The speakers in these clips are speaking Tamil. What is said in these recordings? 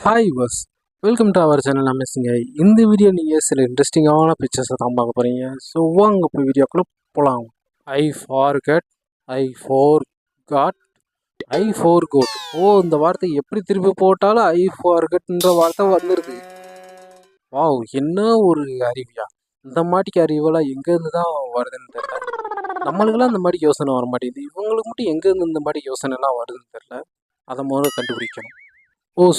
Hi guys, welcome to our channel amazing. இந்த வீடியோ நீங்கள் சில இன்ட்ரெஸ்டிங்கான பிக்சர்ஸை தான் பார்க்க போகிறீங்க. ஸோ வாங்க இப்போ வீடியோக்குள்ளே போகலாம். ஐ ஃபார்கட், ஐ ஃபோர் காட், ஐ ஃபோர் கோட். இந்த வார்த்தை எப்படி திருப்பி போட்டாலும் ஐ ஃபார்கட்ன்ற வார்த்தை வந்துடுது. வாவ், என்ன ஒரு அறிவியா! இந்த மாட்டிக்கு அறிவெல்லாம் எங்கேருந்து தான் வருதுன்னு தெரியல. நம்மளுக்கெல்லாம் இந்த மாதிரி யோசனை வர மாட்டேங்குது. இவங்களுக்கு மட்டும் எங்கேருந்து இந்த மாதிரி யோசனைலாம் வருதுன்னு தெரியல. அதை முதல்ல கண்டுபிடிக்கணும்.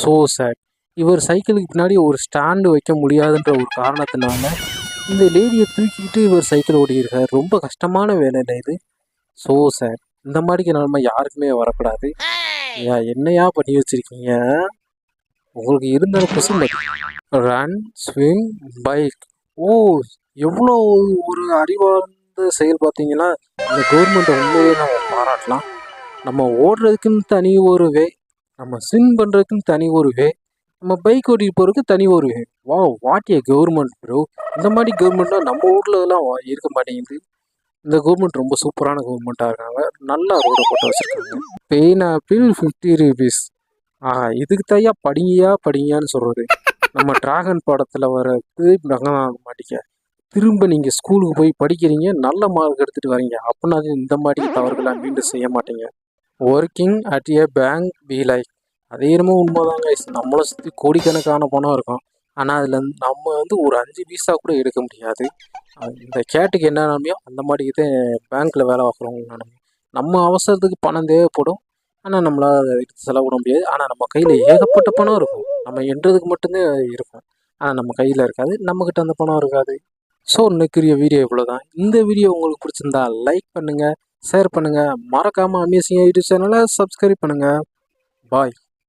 So sad. இவர் சைக்கிளுக்கு பின்னாடி ஒரு ஸ்டாண்டு வைக்க முடியாதுன்ற ஒரு காரணத்தினால இந்த லேடியை தூக்கிக்கிட்டு இவர் சைக்கிள் ஓடிக்கிறார். ரொம்ப கஷ்டமான வேலையில் இது. So sad. இந்த மாதிரிக்கு நிலைமை யாருக்குமே வரக்கூடாது. என்னையா பண்ணி வச்சிருக்கீங்க? உங்களுக்கு இருந்த குசுமை. Run, swim, bike. எவ்வளோ ஒரு அறிவார்ந்த செயல் பார்த்தீங்கன்னா, இந்த கவர்மெண்ட்டை உண்மையிலே நம்ம பாராட்டலாம். நம்ம ஓடுறதுக்குன்னு தனி ஒரு வே, நம்ம ஸ்விம் பண்ணுறதுக்குன்னு தனி ஒரு வே, நம்ம பைக் ஓட்டிட்டு போகிறதுக்கு தனி ஒரு way. What a government bro! இந்த மாதிரி கவர்மெண்ட்லாம் நம்ம ஊரில் எல்லாம் இருக்க மாட்டேங்குது. இந்த கவர்மெண்ட் ரொம்ப சூப்பரான கவர்மெண்ட்டாக இருக்காங்க. நல்லா ரோடை போட்டு வச்சுருக்காங்க. Pineapple 50 rupees. இதுக்கு தையா படிங்கன்னு சொல்கிறது. நம்ம டிராகன் படத்தில் வர மாட்டீங்க. திரும்ப நீங்கள் ஸ்கூலுக்கு போய் படிக்கிறீங்க, நல்ல மார்க் எடுத்துகிட்டு வரீங்க. அப்படின்னா இந்த மாதிரி தவறுகளாக மீண்டும் செய்ய மாட்டீங்க. Working at A bank be like. அதே என்னமோ உண்மைதாங்க. நம்மளை சுற்றி கோடிக்கணக்கான பணம் இருக்கும். ஆனால் அதில் நம்ம ஒரு 5 பைசா கூட எடுக்க முடியாது. இந்த கேட்டுக்கு என்ன நிலமையோ அந்த மாதிரி இதே பேங்க்கில் வேலை பார்க்குறவங்க நிலமை. நம்ம அவசரத்துக்கு பணம் தேவைப்படும், ஆனால் நம்மளால் அதை எடுத்து செலவிட முடியாது. ஆனால் நம்ம கையில் ஏகப்பட்ட பணம் இருக்கும். நம்ம எண்றதுக்கு மட்டும்தான் இருக்கும், ஆனால் நம்ம கையில் இருக்காது. நம்மக்கிட்ட அந்த பணம் இருக்காது. ஸோ இன்னைக்குரிய வீடியோ இவ்வளோதான். இந்த வீடியோ உங்களுக்கு பிடிச்சிருந்தா லைக் பண்ணுங்கள், ஷேர் பண்ணுங்கள். மறக்காமல் அமேசிங் யூடியூப் சேனலை சப்ஸ்கிரைப் பண்ணுங்கள். பாய்.